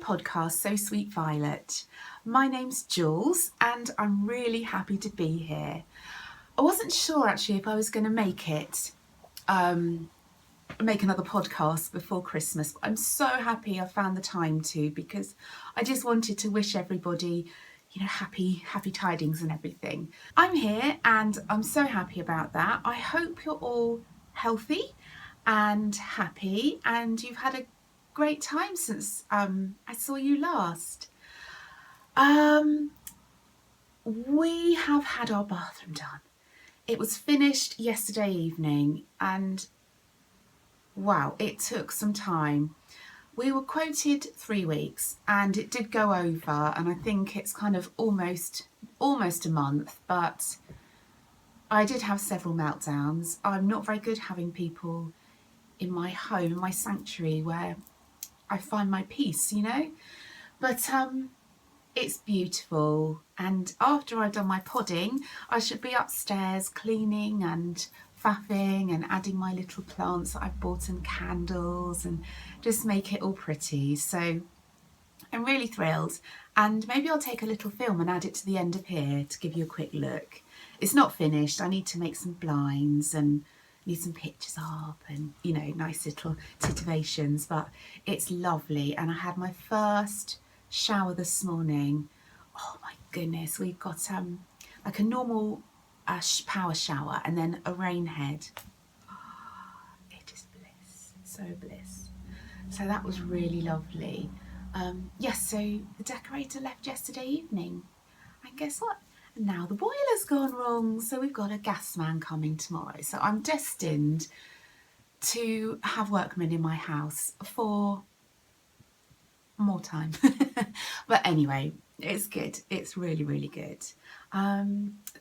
podcast, So Sweet Violet. My name's Jooles and I'm really happy to be here. I wasn't sure actually if I was going to make another podcast before Christmas, but I'm so happy I found the time to, because I just wanted to wish everybody, happy tidings and everything. I'm here and I'm so happy about that. I hope you're all healthy and happy and you've had a great time since I saw you last. We have had our bathroom done. It was finished yesterday evening and wow, it took some time. We were quoted 3 weeks and it did go over, and I think it's kind of almost a month, but I did have several meltdowns. I'm not very good having people in my home, in my sanctuary where I find my peace, but it's beautiful. And after I've done my podding, I should be upstairs cleaning and faffing and adding my little plants that I've bought and candles and just make it all pretty. So I'm really thrilled, and maybe I'll take a little film and add it to the end of here to give you a quick look. It's not finished. I need to make some blinds and need some pictures up and nice little titivations, but it's lovely. And I had my first shower this morning. Oh my goodness, we've got like a normal power shower and then a rain head. It is bliss, so bliss. So that was really lovely. Yes, so the decorator left yesterday evening, and guess what? Now the boiler's gone wrong, so we've got a gas man coming tomorrow. So I'm destined to have workmen in my house for more time. But anyway, it's good. It's really, really good.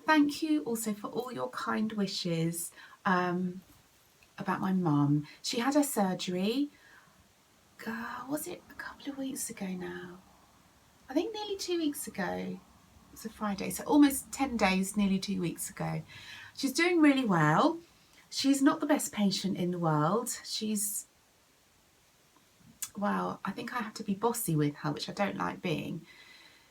Thank you also for all your kind wishes about my mum. She had her surgery. Was it a couple of weeks ago now? I think nearly 2 weeks ago. It's a Friday, so almost 10 days, nearly 2 weeks ago. She's doing really well. She's not the best patient in the world. Well, I think I have to be bossy with her, which I don't like being,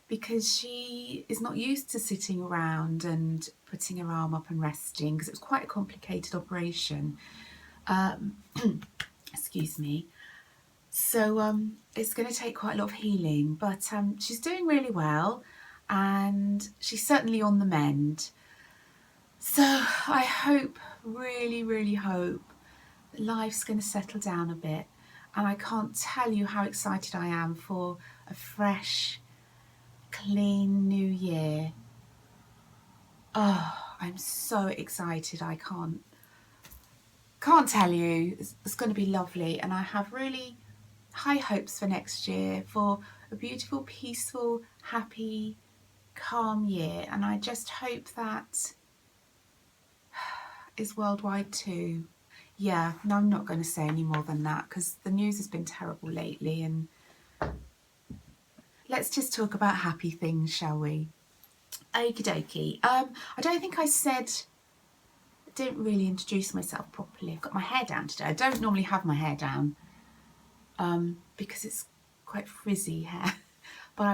because she is not used to sitting around and putting her arm up and resting, because it was quite a complicated operation. Excuse me. So it's going to take quite a lot of healing, but she's doing really well and she's certainly on the mend. So I hope, really, really hope that life's going to settle down a bit, and I can't tell you how excited I am for a fresh, clean new year. Oh, I'm so excited. I can't tell you. It's going to be lovely, and I have really high hopes for next year, for a beautiful, peaceful, happy, calm year. And I just hope that is worldwide too. Yeah, no, I'm not going to say any more than that, because the news has been terrible lately, and let's just talk about happy things, shall we? Okie dokie. I don't think I didn't really introduce myself properly. I've got my hair down today. I don't normally have my hair down because it's quite frizzy hair. But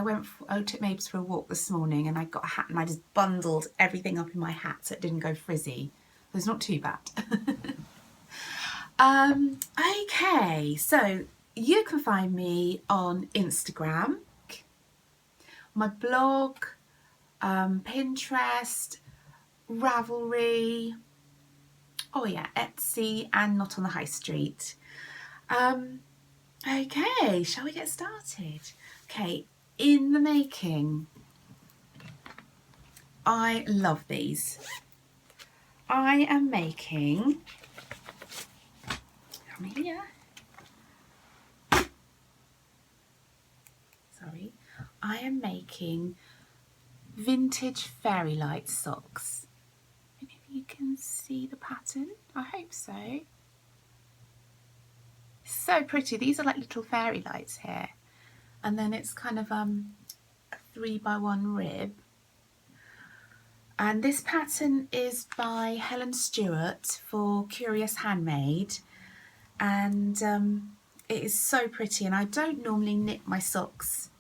I took Mabes for a walk this morning and I got a hat and I just bundled everything up in my hat so it didn't go frizzy. It's not too bad. Okay, so you can find me on Instagram, my blog, Pinterest, Ravelry, oh yeah, Etsy, and Not on the High Street. Okay, shall we get started? Okay, in the making. I love these. I am making, I am making vintage fairy light socks. And if you can see the pattern, I hope so. So pretty. These are like little fairy lights here, and then it's kind of a 3x1 rib. And this pattern is by Helen Stewart for Curious Handmade, and it is so pretty, and I don't normally knit my socks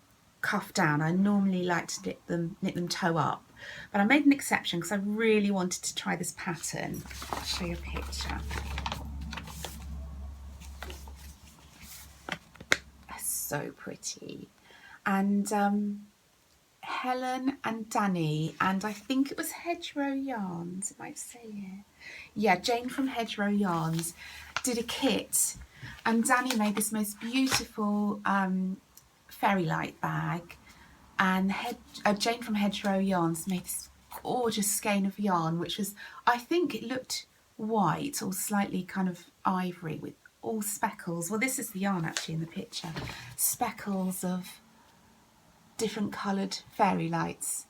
cuff down. I normally like to knit them toe up, but I made an exception because I really wanted to try this pattern. I'll show you a picture. That's so pretty. And Helen and Danny, and I think it was Hedgerow Yarns, it might say here. Yeah, Jane from Hedgerow Yarns did a kit, and Danny made this most beautiful fairy light bag, and Jane from Hedgerow Yarns made this gorgeous skein of yarn, which was, I think it looked white or slightly kind of ivory with all speckles. Well, this is the yarn actually in the picture. Speckles of different coloured fairy lights,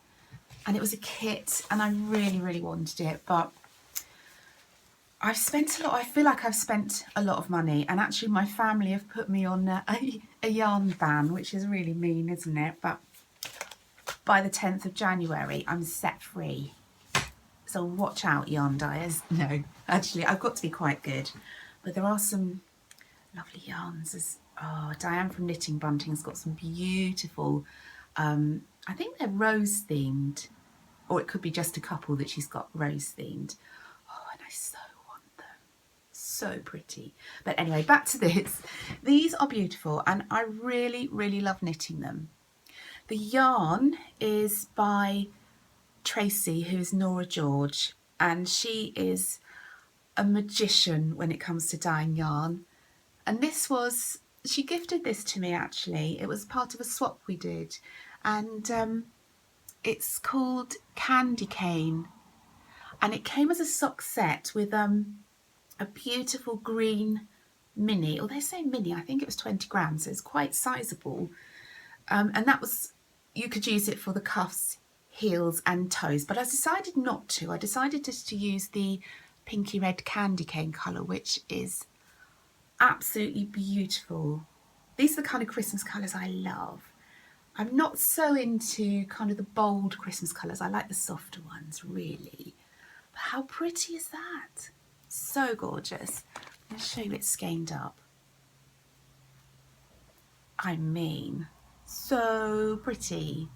and it was a kit, and I really, really wanted it, but I've spent a lot. I feel like I've spent a lot of money, and actually my family have put me on a yarn ban, which is really mean, isn't it? But by the 10th of January, I'm set free. So watch out, yarn dyers. No, actually, I've got to be quite good. But there are some lovely yarns. Diane from Knitting Bunting's got some beautiful, I think they're rose themed, or it could be just a couple that she's got rose themed. Oh, and I so want them. So pretty. But anyway, back to this. These are beautiful, and I really, really love knitting them. The yarn is by Tracy, who's Nora George, and she is a magician when it comes to dyeing yarn. And this was, she gifted this to me actually. It was part of a swap we did, and it's called Candy Cane, and it came as a sock set with a beautiful green mini, or they say mini, I think it was 20 grams, so it's quite sizable. And that was, you could use it for the cuffs, heels and toes, but I decided not to. I decided just to use the pinky red candy cane colour, which is absolutely beautiful. These are the kind of Christmas colours I love. I'm not so into kind of the bold Christmas colours. I like the softer ones, really. But how pretty is that? So gorgeous. I'm going to show you it skeined up. I mean, so pretty.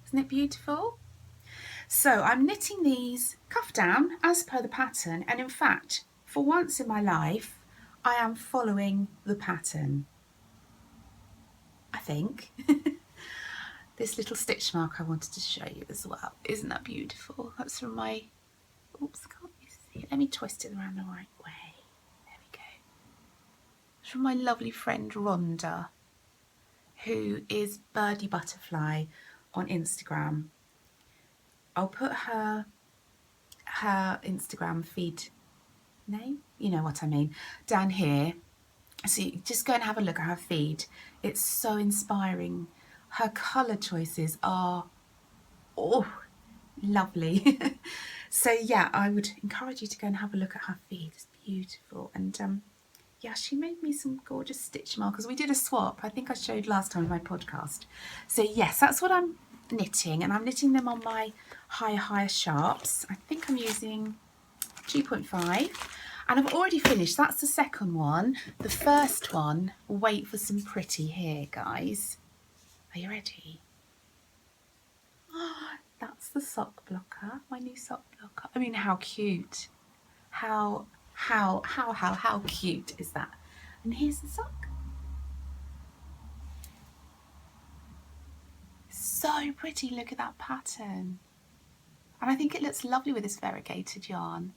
Isn't it beautiful? So I'm knitting these cuff down as per the pattern, and in fact, for once in my life, I am following the pattern, I think. This little stitch mark I wanted to show you as well. Isn't that beautiful? That's from my, oops, can't you see it? Let me twist it around the right way. There we go. It's from my lovely friend Rhonda, who is Birdie Butterfly on Instagram. I'll put her Instagram feed name, you know what I mean, down here. So you just go and have a look at her feed. It's so inspiring. Her colour choices are, oh, lovely. So yeah, I would encourage you to go and have a look at her feed. It's beautiful. And yeah, she made me some gorgeous stitch markers. We did a swap, I think I showed last time in my podcast. So yes, that's what I'm knitting, and I'm knitting them on my higher sharps. I think I'm using 2.5, and I've already finished. That's the second one. The first one, wait for some pretty here, guys. Are you ready? Oh, that's the sock blocker, my new sock blocker. I mean, how cute. How cute is that? And here's the sock. So pretty, look at that pattern. And I think it looks lovely with this variegated yarn.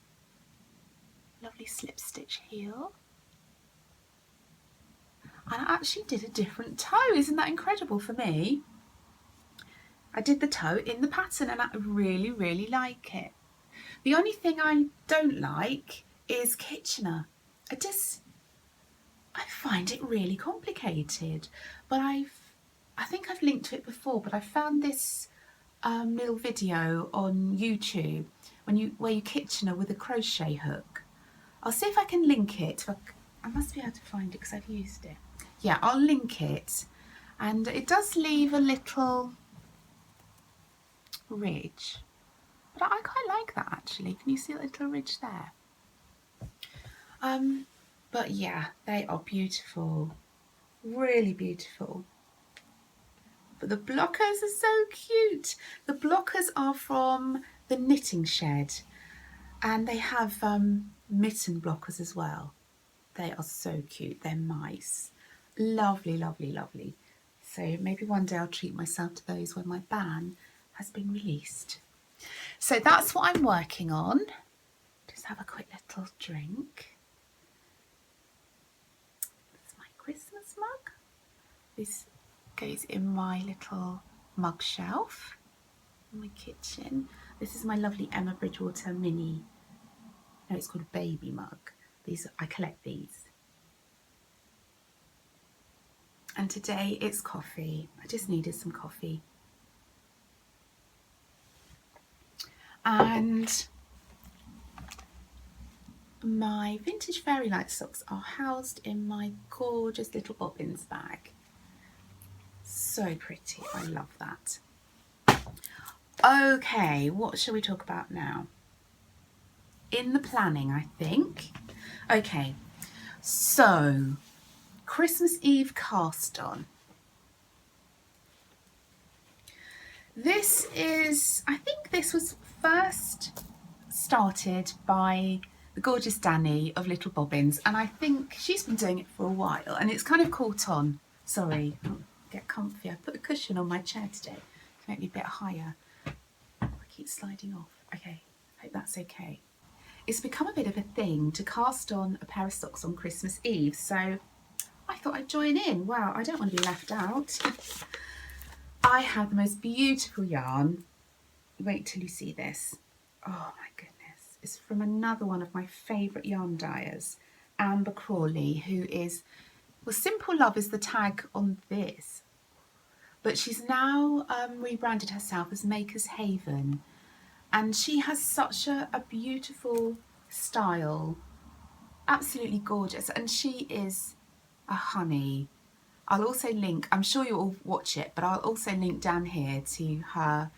Lovely slip stitch heel. And I actually did a different toe. Isn't that incredible for me? I did the toe in the pattern, and I really, really like it. The only thing I don't like is Kitchener. I find it really complicated. But I think I've linked to it before, but I found this little video on YouTube where you Kitchener with a crochet hook. I'll see if I can link it. I must be able to find it because I've used it. Yeah, I'll link it. And it does leave a little ridge. But I quite like that actually. Can you see a little ridge there? But But yeah, they are beautiful, really beautiful. But the blockers are so cute. The blockers are from the Knitting Shed, and they have mitten blockers as well. They are so cute. They're mice. Lovely, lovely, lovely. So maybe one day I'll treat myself to those when my ban has been released. So that's what I'm working on. Just have a quick little drink. This is my Christmas mug. This goes in my little mug shelf in my kitchen. This is my lovely Emma Bridgewater mini. No, it's called a baby mug. I collect these. And today it's coffee. I just needed some coffee. And my vintage fairy light socks are housed in my gorgeous little bobbins bag. So pretty, I love that. Okay, what shall we talk about now? In the planning, I think. Okay, so Christmas Eve cast on. This is, I think this was first started by the gorgeous Danny of Little Bobbins, and I think she's been doing it for a while, and it's kind of caught on. Sorry, I'll get comfy. I put a cushion on my chair today to make me a bit higher. I keep sliding off. Okay, hope that's okay. It's become a bit of a thing to cast on a pair of socks on Christmas Eve, so I thought I'd join in. Wow, I don't want to be left out. I have the most beautiful yarn. Wait till you see this. Oh my goodness. It's from another one of my favourite yarn dyers, Amber Crawley, who is, well, Simple Love is the tag on this, but she's now rebranded herself as Maker's Haven, and she has such a beautiful style, absolutely gorgeous, and she is a honey. I'll also link, I'm sure you'll all watch it, but I'll also link down here to her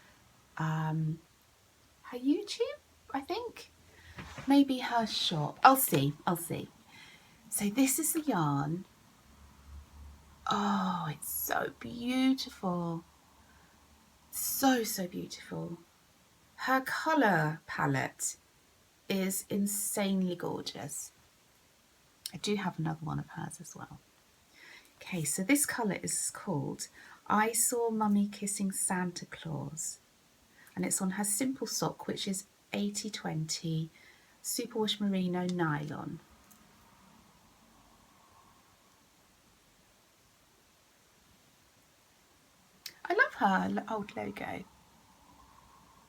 her YouTube, I think, maybe her shop. I'll see. So this is the yarn. Oh, it's so beautiful. So beautiful. Her colour palette is insanely gorgeous. I do have another one of hers as well. Okay, so this colour is called I Saw Mummy Kissing Santa Claus, and it's on her Simple Sock, which is 80/20 superwash merino nylon. I love her old logo.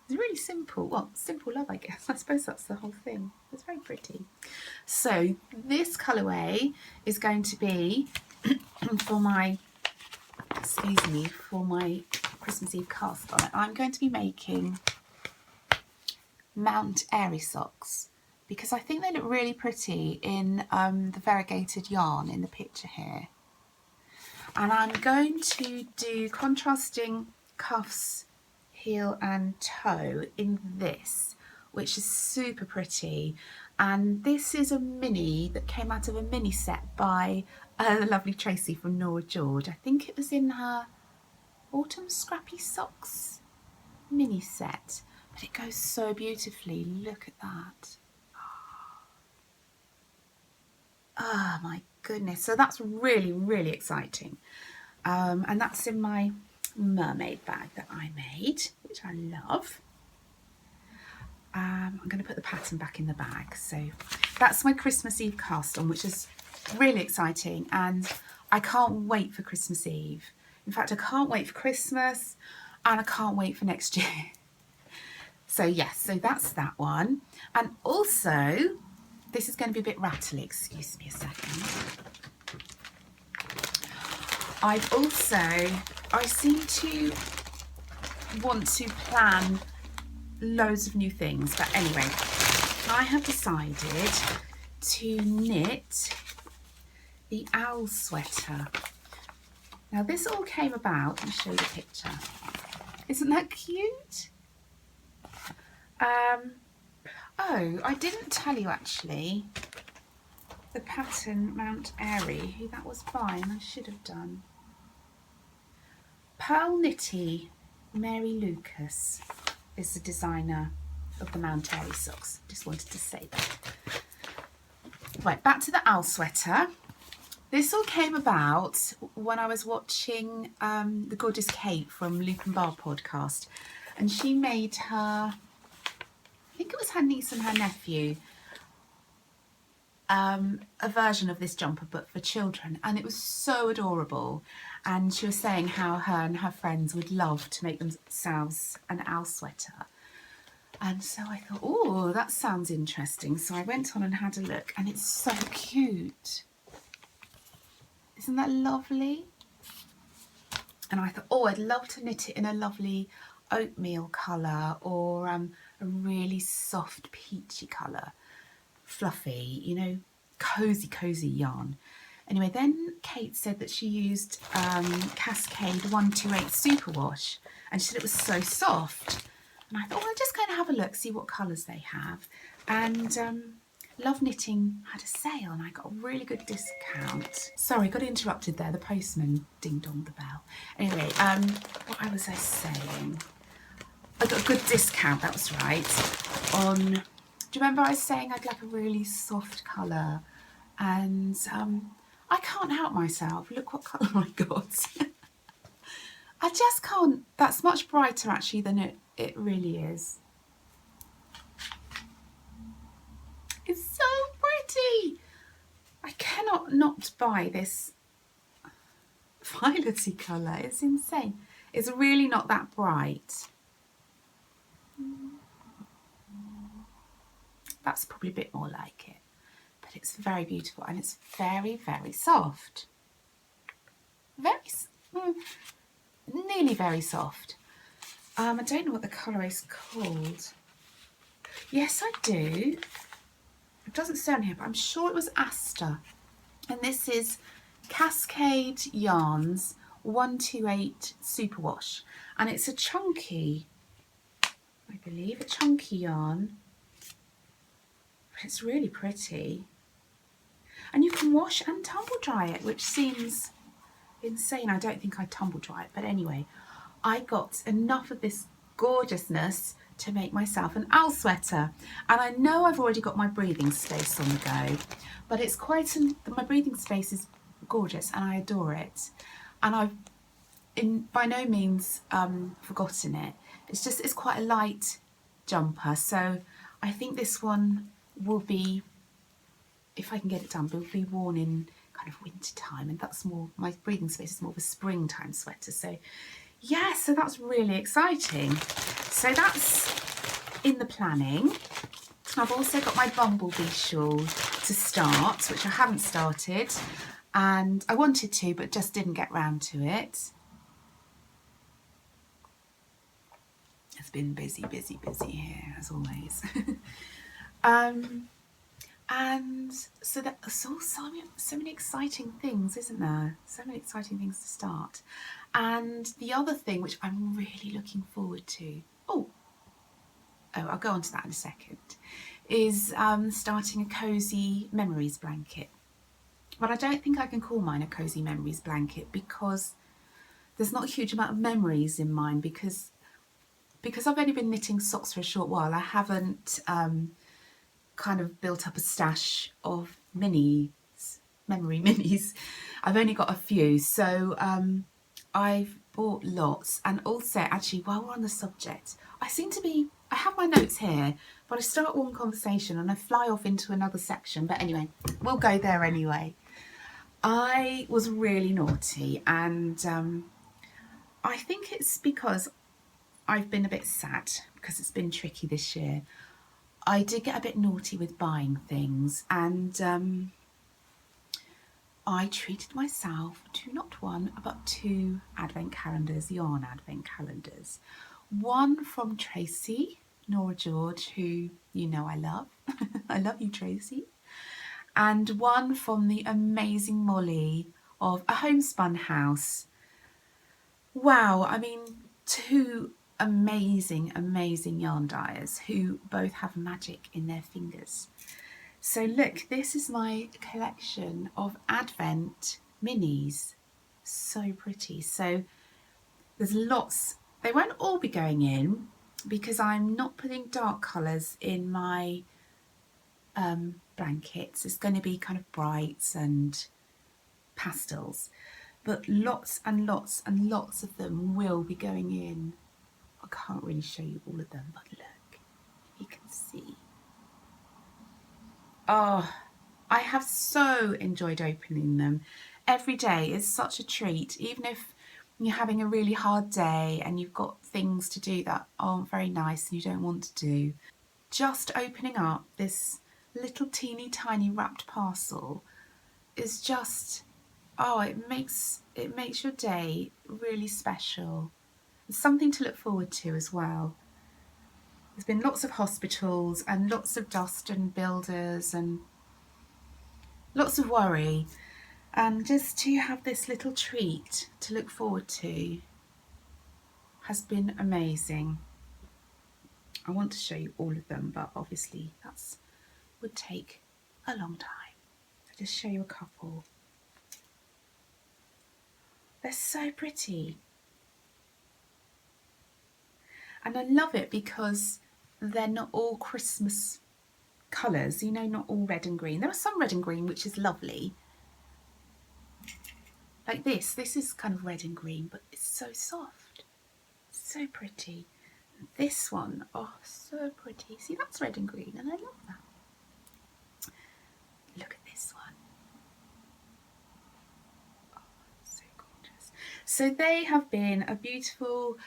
It's really simple. Well, Simple Love, I guess. I suppose that's the whole thing. It's very pretty. So this colourway is going to be for my, for my Christmas Eve cast on it. I'm going to be making Mount Airy socks because I think they look really pretty in the variegated yarn in the picture here. And I'm going to do contrasting cuffs, heel and toe in this, which is super pretty. And this is a mini that came out of a mini set by the lovely Tracy from Nora George. I think it was in her Autumn Scrappy Socks mini set, but it goes so beautifully. Look at that. Oh my goodness. So that's really exciting. And that's in my mermaid bag that I made, which I love. I'm going to put the pattern back in the bag. So that's my Christmas Eve cast on, which is really exciting, and I can't wait for Christmas Eve. In fact, I can't wait for Christmas, and I can't wait for next year. So yes, so that's that one. And also, this is going to be a bit rattly, excuse me a second. I seem to want to plan loads of new things, but anyway, I have decided to knit the owl sweater. Now this all came about, let me show you the picture. Isn't that cute? Oh, I didn't tell you actually. the pattern Mount Airy, who that was by, and I should have done. Pearl Knitty Mary Lucas is the designer of the Mount Airy socks. Just wanted to say that. Right, back to the owl sweater. This all came about when I was watching the gorgeous Kate from Loop and Bar podcast, and she made her, I think it was her niece and her nephew, a version of this jumper but for children, and it was so adorable. And she was saying how her and her friends would love to make themselves an owl sweater. And so I thought, oh, that sounds interesting. So I went on and had a look, and it's so cute. Isn't that lovely? And I thought, oh, I'd love to knit it in a lovely oatmeal colour or a really soft peachy colour. Fluffy, you know, cozy yarn. Anyway, then Kate said that she used Cascade 128 Superwash, and she said it was so soft. And I thought, well, I'm just going to have a look, see what colours they have. And Love Knitting had a sale and I got a really good discount. Sorry, got interrupted there. The postman ding-donged the bell. Anyway, what was I saying? I got a good discount, that was right, on... Do you remember I was saying I'd like a really soft colour? And I can't help myself. Look what colour I got. I just can't. That's much brighter actually than it really is. It's so pretty. I cannot not buy this violety colour. It's insane. It's really not that bright. That's probably a bit more like it. But it's very beautiful and it's very, very soft. Nearly very soft. I don't know what the colour is called. Yes, I do. It doesn't say on here, but I'm sure it was Aster. And this is Cascade Yarns 128 Superwash. And it's a chunky, I believe, a chunky yarn. But it's really pretty. And you can wash and tumble dry it, which seems insane. I don't think I'd tumble dry it, but anyway, I got enough of this gorgeousness to make myself an owl sweater. And I know I've already got my breathing space on the go, but it's quite my breathing space is gorgeous and I adore it. And I've by no means forgotten it. It's quite a light jumper, so I think this one will be, if I can get it done, will be worn in kind of winter time, and that's more, my breathing space is more of a springtime sweater. So yeah, so that's really exciting. So that's in the planning. I've also got my bumblebee shawl to start, which I haven't started, and I wanted to but just didn't get round to it. It's been busy here as always. And so that's all so many exciting things, isn't there? So many exciting things to start. And the other thing which I'm really looking forward to, I'll go on to that in a second, is starting a Cozy Memories blanket. But I don't think I can call mine a Cozy Memories blanket because there's not a huge amount of memories in mine, because I've only been knitting socks for a short while. I haven't kind of built up a stash of memory minis. I've only got a few, so I've bought lots. And also, actually, while we're on the subject, I have my notes here, but I start one conversation and I fly off into another section. But anyway, we'll go there anyway. I was really naughty, and I think it's because I've been a bit sad because it's been tricky this year. I did get a bit naughty with buying things, and I treated myself to not one but 2 advent calendars, yarn advent calendars. One from Tracy, Nora George, who you know I love. I love you, Tracy. And one from the amazing Molly of A Homespun House. Wow, I mean, 2 amazing yarn dyers who both have magic in their fingers. So look, this is my collection of Advent minis. So pretty. So there's lots. They won't all be going in because I'm not putting dark colours in my blankets. It's going to be kind of brights and pastels, but lots and lots and lots of them will be going in. I can't really show you all of them, but look, you can see. Oh, I have so enjoyed opening them. Every day is such a treat, even if you're having a really hard day and you've got things to do that aren't very nice and you don't want to do. Just opening up this little teeny tiny wrapped parcel is just, oh, it makes your day really special. It's something to look forward to as well. There's been lots of hospitals and lots of dust and builders and lots of worry, and just to have this little treat to look forward to has been amazing. I want to show you all of them, but obviously that would take a long time. I'll just show you a couple. They're so pretty. And I love it because they're not all Christmas colours, you know, not all red and green. There are some red and green, which is lovely. Like this is kind of red and green, but it's so soft, so pretty. And this one, oh, so pretty. See, that's red and green, and I love that. Look at this one. Oh, so gorgeous. So they have been a beautiful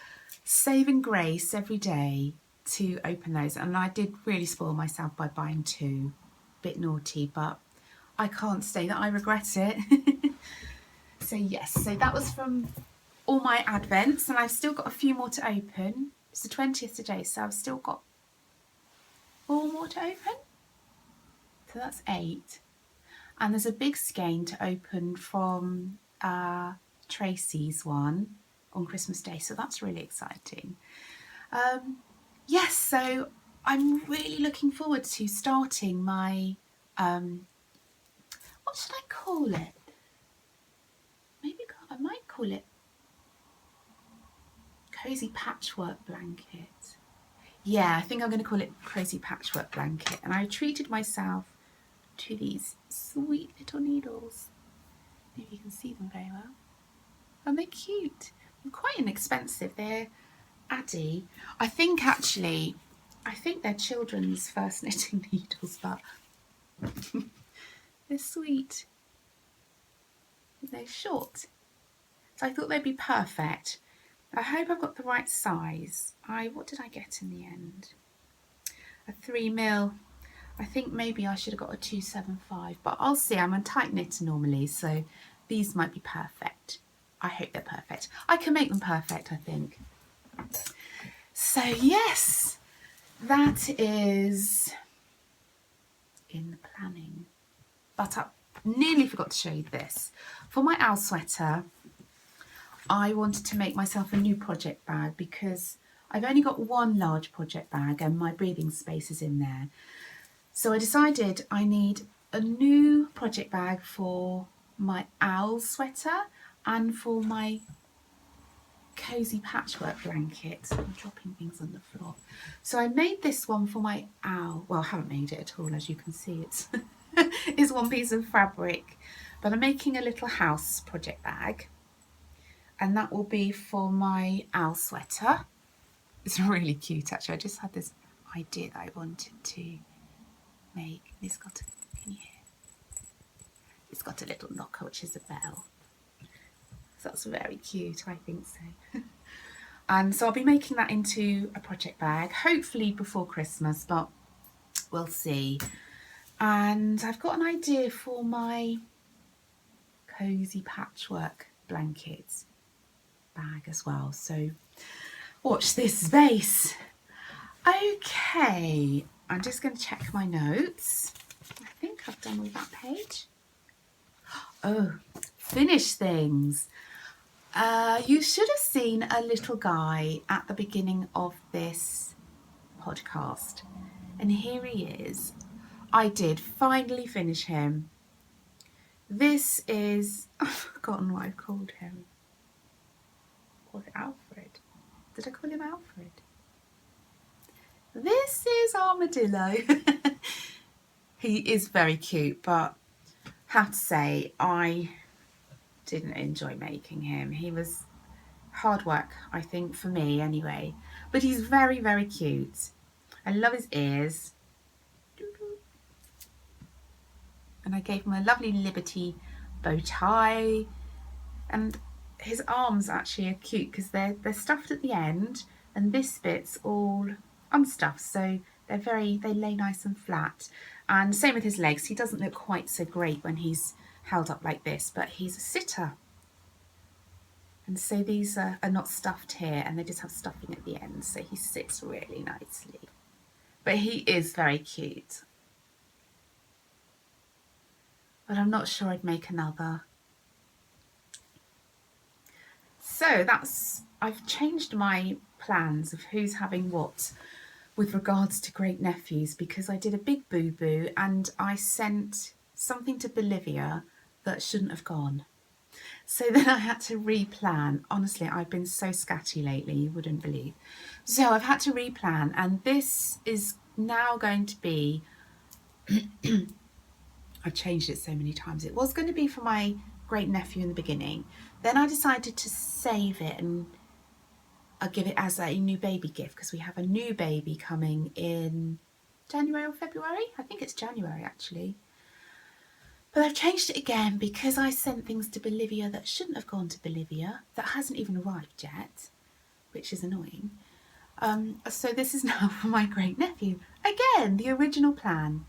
saving grace every day to open those, and I did really spoil myself by buying two. Bit naughty, but I can't say that I regret it. So yes, so that was from all my Advents, and I've still got a few more to open. It's the 20th today, so I've still got 4 more to open. So that's 8. And there's a big skein to open from Tracy's one on Christmas Day, so that's really exciting. Yes, so I'm really looking forward to starting my, what should I call it? Maybe I might call it Cozy Patchwork Blanket. Yeah, I think I'm going to call it Cozy Patchwork Blanket. And I treated myself to these sweet little needles. Maybe you can see them very well. And they're cute. They're quite inexpensive. They're Addy. I think they're children's first knitting needles, but they're sweet. They're short. So I thought they'd be perfect. I hope I've got the right size. What did I get in the end? A 3mm. I think maybe I should have got a 275, but I'll see. I'm a tight knitter normally, so these might be perfect. I hope they're perfect. I can make them perfect, I think. So yes, that is in the planning. But I nearly forgot to show you this. For my owl sweater, I wanted to make myself a new project bag because I've only got one large project bag and my breathing space is in there. So I decided I need a new project bag for my owl sweater and for my cozy patchwork blanket. I'm dropping things on the floor. So I made this one for my owl. Well, I haven't made it at all, as you can see. It's one piece of fabric, but I'm making a little house project bag, and that will be for my owl sweater. It's really cute, actually. I just had this idea that I wanted to make. It's got a, can you hear? It's got a little knocker, which is a bell. So that's very cute, I think so. And so I'll be making that into a project bag, hopefully before Christmas, but we'll see. And I've got an idea for my cozy patchwork blankets bag as well. So watch this space. Okay, I'm just going to check my notes. I think I've done all that page. Oh, finish things. You should have seen a little guy at the beginning of this podcast, and here he is. I did finally finish him. This is, I've forgotten what I called him. Was it Alfred? Did I call him Alfred? This is Armadillo. He is very cute, but have to say I didn't enjoy making him. He was hard work, I think, for me anyway. But he's very, very cute. I love his ears. And I gave him a lovely Liberty bow tie. And his arms actually are cute because they're stuffed at the end, and this bit's all unstuffed, so they lay nice and flat. And same with his legs. He doesn't look quite so great when he's held up like this, but he's a sitter. And so these are not stuffed here, and they just have stuffing at the end, so he sits really nicely. But he is very cute. But I'm not sure I'd make another. So I've changed my plans of who's having what with regards to great nephews, because I did a big boo-boo and I sent something to Bolivia that shouldn't have gone. So then I had to replan. Honestly, I've been so scatty lately, you wouldn't believe. So I've had to replan, and this is now going to be, I've changed it so many times. It was going to be for my great nephew in the beginning. Then I decided to save it and I'll give it as a new baby gift, because we have a new baby coming in January or February. I think it's January actually. But I've changed it again because I sent things to Bolivia that shouldn't have gone to Bolivia, that hasn't even arrived yet, which is annoying. So this is now for my great nephew. Again, the original plan.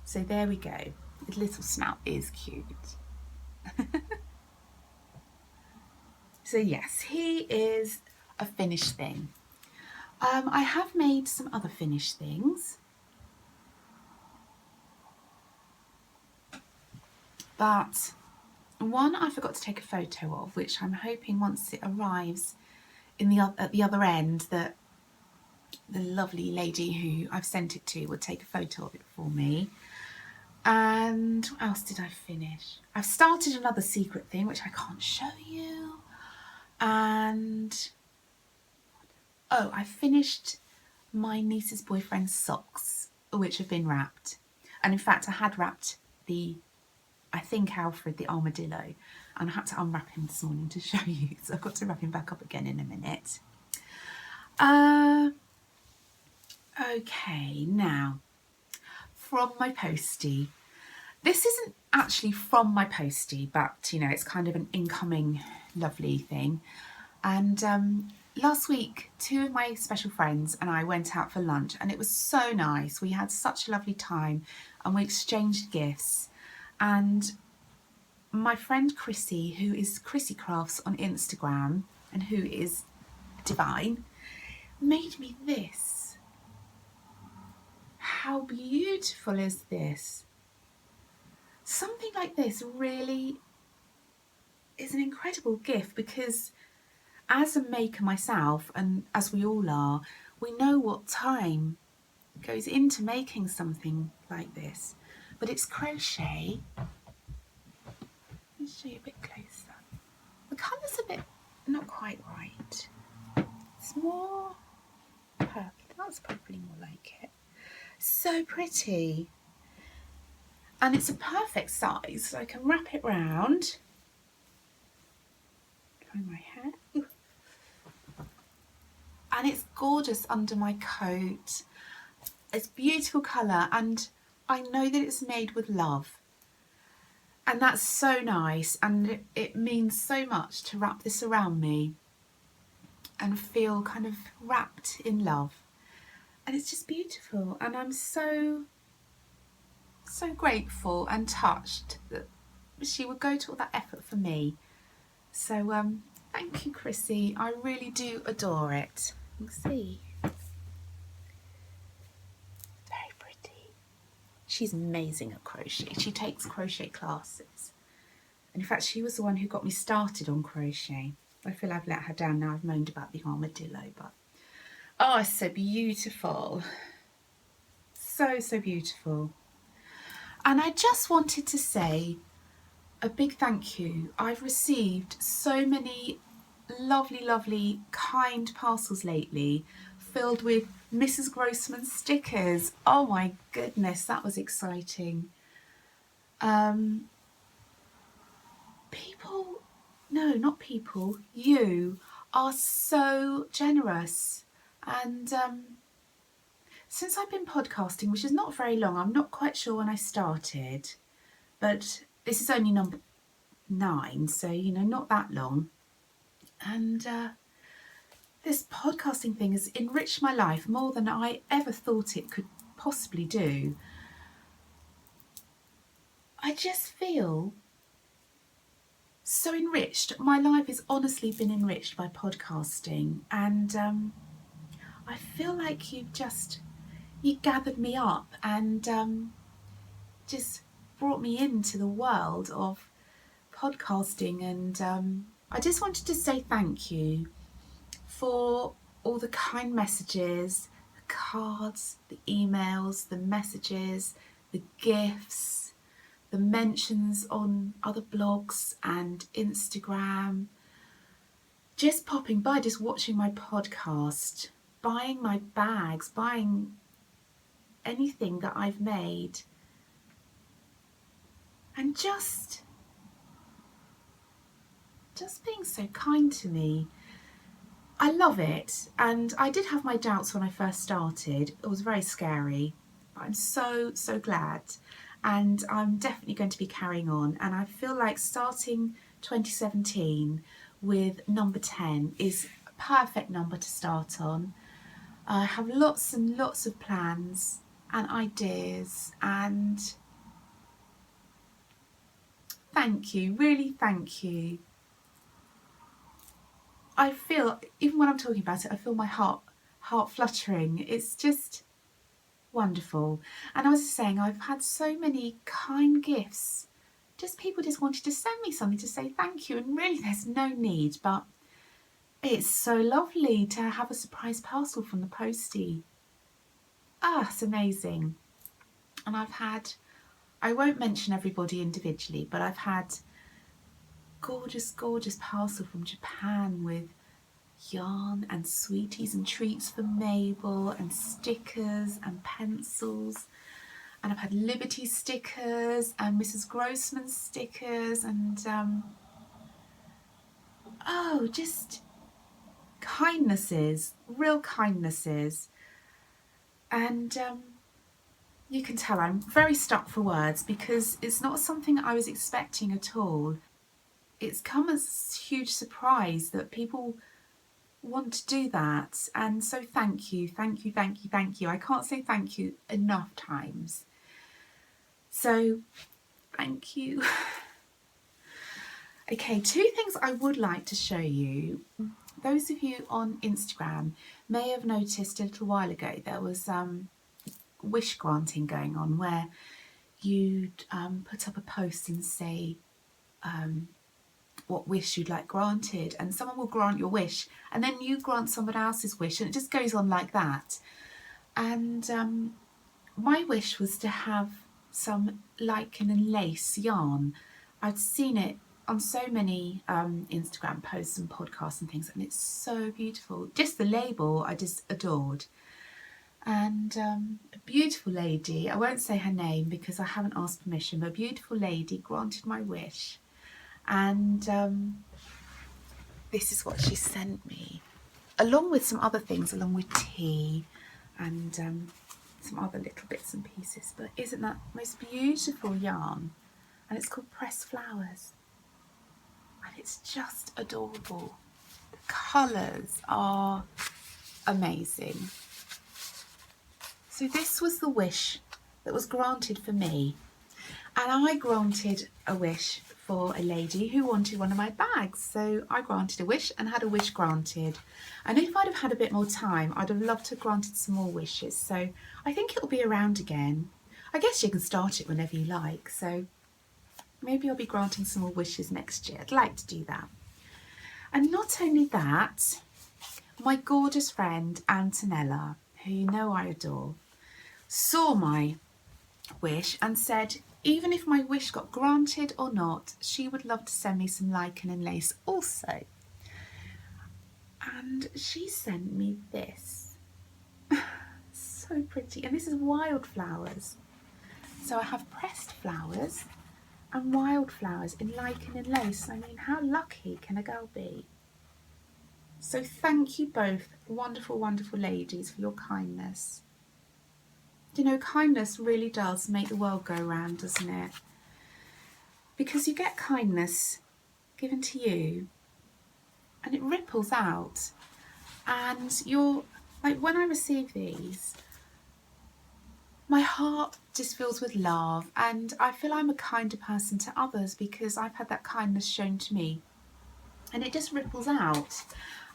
So there we go. His little snout is cute. So yes, he is a finished thing. I have made some other finished things. But one I forgot to take a photo of, which I'm hoping once it arrives at the other end that the lovely lady who I've sent it to will take a photo of it for me. And what else did I finish? I've started another secret thing which I can't show you. And oh, I finished my niece's boyfriend's socks, which have been wrapped. And in fact, I had wrapped I think Alfred, the armadillo, and I had to unwrap him this morning to show you. So I've got to wrap him back up again in a minute. Okay, now, from my postie. This isn't actually from my postie, but, you know, it's kind of an incoming lovely thing. And last week, 2 of my special friends and I went out for lunch, and it was so nice. We had such a lovely time, and we exchanged gifts. And my friend Chrissy, who is Chrissy Crafts on Instagram and who is divine, made me this. How beautiful is this? Something like this really is an incredible gift, because as a maker myself, and as we all are, we know what time goes into making something like this. But it's crochet. Let me show you a bit closer. The colour's a bit not quite right. It's more purple. That's probably more like it. So pretty. And it's a perfect size, so I can wrap it round. Try my hair. Ooh. And it's gorgeous under my coat. It's beautiful colour, and I know that it's made with love. And that's so nice, and it means so much to wrap this around me and feel kind of wrapped in love. And it's just beautiful, and I'm so grateful and touched that she would go to all that effort for me. So thank you, Chrissy. I really do adore it. You can see. Very pretty. She's amazing at crochet. She takes crochet classes. And in fact, she was the one who got me started on crochet. I feel I've let her down now. I've moaned about the armadillo, but oh, it's so beautiful. So beautiful. And I just wanted to say a big thank you. I've received so many lovely, lovely, kind parcels lately filled with Mrs. Grossman stickers. Oh my goodness, that was exciting. You are so generous. And since I've been podcasting, which is not very long, I'm not quite sure when I started, but this is only number 9, so not that long. And this podcasting thing has enriched my life more than I ever thought it could possibly do. I just feel so enriched. My life has honestly been enriched by podcasting, and I feel like you gathered me up and just brought me into the world of podcasting. And I just wanted to say thank you for all the kind messages, the cards, the emails, the messages, the gifts, the mentions on other blogs and Instagram, just popping by, just watching my podcast, buying my bags, buying anything that I've made, and just being so kind to me. I love it, and I did have my doubts when I first started. It was very scary, but I'm so glad, and I'm definitely going to be carrying on. And I feel like starting 2017 with number 10 is a perfect number to start on. I have lots and lots of plans and ideas, and thank you, really thank you. I feel, even when I'm talking about it, I feel my heart fluttering. It's just wonderful. And I was just saying, I've had so many kind gifts. Just people just wanted to send me something to say thank you, and really there's no need, but it's so lovely to have a surprise parcel from the postie. It's amazing. And I won't mention everybody individually, but I've had gorgeous parcel from Japan with yarn and sweeties and treats for Mabel and stickers and pencils. And I've had Liberty stickers and Mrs. Grossman stickers, and just kindnesses, real kindnesses. And you can tell I'm very stuck for words because it's not something I was expecting at all. It's come as a huge surprise that people want to do that, and so thank you. I can't say thank you enough times. So thank you. Okay, 2 things I would like to show you. Those of you on Instagram may have noticed a little while ago there was wish granting going on, where you'd put up a post and say what wish you'd like granted, and someone will grant your wish, and then you grant someone else's wish, and it just goes on like that. And my wish was to have some lichen and lace yarn. I'd seen it on so many Instagram posts and podcasts and things, and it's so beautiful. Just the label I just adored. And a beautiful lady, I won't say her name because I haven't asked permission, but a beautiful lady granted my wish. And this is what she sent me, along with some other things, along with tea and some other little bits and pieces. But isn't that most beautiful yarn? And it's called Pressed Flowers, and it's just adorable. The colours are amazing. So this was the wish that was granted for me, and I granted a wish for a lady who wanted one of my bags. So I granted a wish and had a wish granted. And if I'd have had a bit more time, I'd have loved to have granted some more wishes. So I think it'll be around again. I guess you can start it whenever you like. So maybe I'll be granting some more wishes next year. I'd like to do that. And not only that, my gorgeous friend Antonella, who you know I adore, saw my wish and said, even if my wish got granted or not, she would love to send me some lichen and lace also. And she sent me this. So pretty. And this is wildflowers. So I have pressed flowers and wildflowers in lichen and lace. I mean, how lucky can a girl be? So thank you both, wonderful, wonderful ladies, for your kindness. You know, kindness really does make the world go round, doesn't it? Because you get kindness given to you and it ripples out. And you're like, when I receive these, my heart just fills with love, and I feel I'm a kinder person to others because I've had that kindness shown to me, and it just ripples out.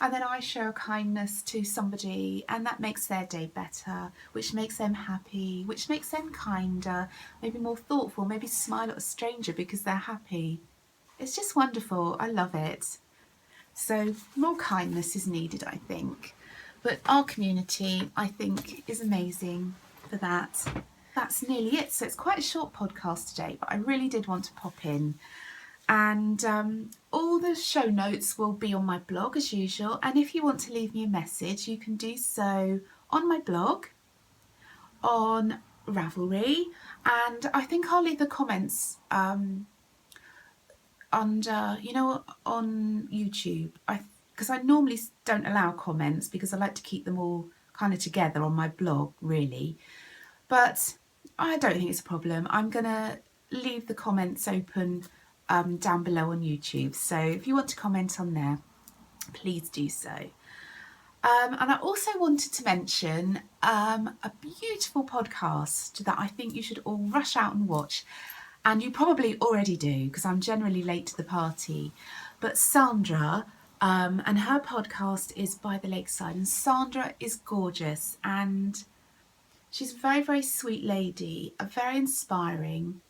And then I show kindness to somebody and that makes their day better, which makes them happy, which makes them kinder, maybe more thoughtful, maybe smile at a stranger because they're happy. It's just wonderful. I love it. So more kindness is needed, I think. But our community, I think, is amazing for that. That's nearly it. So it's quite a short podcast today, but I really did want to pop in. And all the show notes will be on my blog as usual. And if you want to leave me a message, you can do so on my blog, on Ravelry. And I think I'll leave the comments under, you know, on YouTube. Because I normally don't allow comments because I like to keep them all kind of together on my blog, really. But I don't think it's a problem. I'm going to leave the comments open down below on YouTube. So if you want to comment on there, please do so. And I also wanted to mention a beautiful podcast that I think you should all rush out and watch. And you probably already do because I'm generally late to the party. But Sandra, and her podcast is By the Lakeside. And Sandra is gorgeous and she's a very, very sweet lady, very inspiring.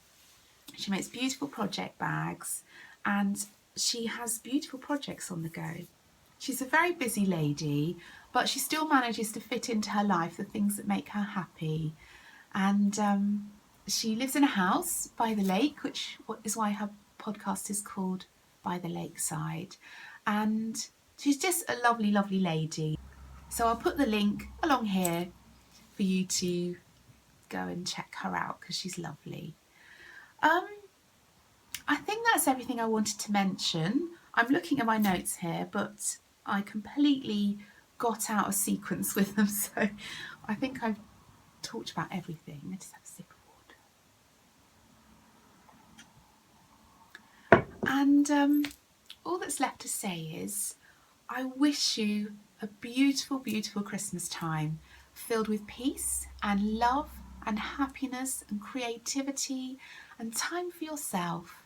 She makes beautiful project bags and she has beautiful projects on the go. She's a very busy lady, but she still manages to fit into her life the things that make her happy. And she lives in a house by the lake, which is why her podcast is called By the Lakeside. And she's just a lovely, lovely lady. So I'll put the link along here for you to go and check her out because she's lovely. I think that's everything I wanted to mention. I'm looking at my notes here, but I completely got out of sequence with them, so I think I've talked about everything. I just have a sip of water. And all that's left to say is I wish you a beautiful, beautiful Christmas time filled with peace and love and happiness and creativity and time for yourself.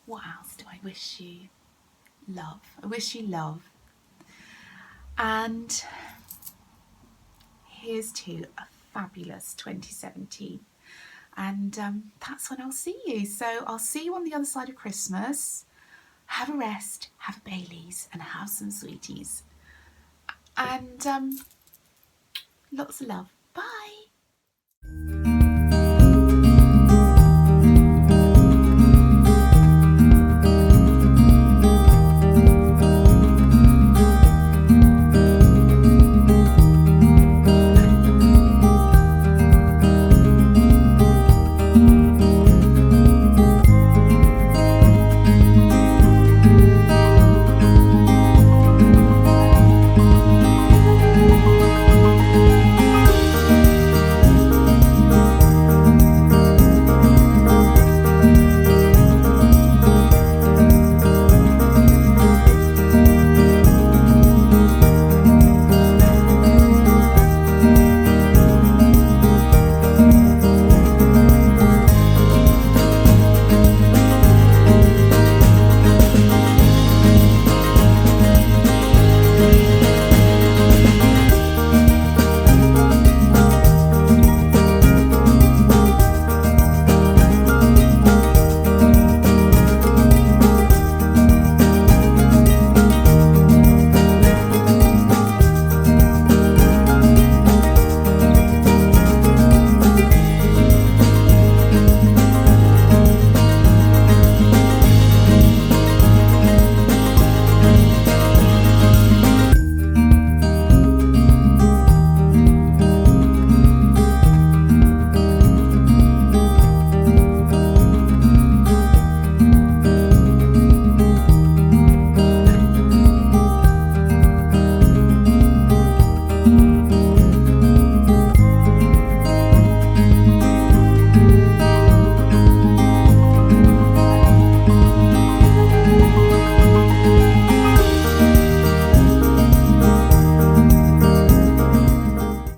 What else do I wish you? Love. I wish you love. And here's to a fabulous 2017. And that's when I'll see you. So I'll see you on the other side of Christmas. Have a rest, have a Baileys and have some sweeties. And lots of love.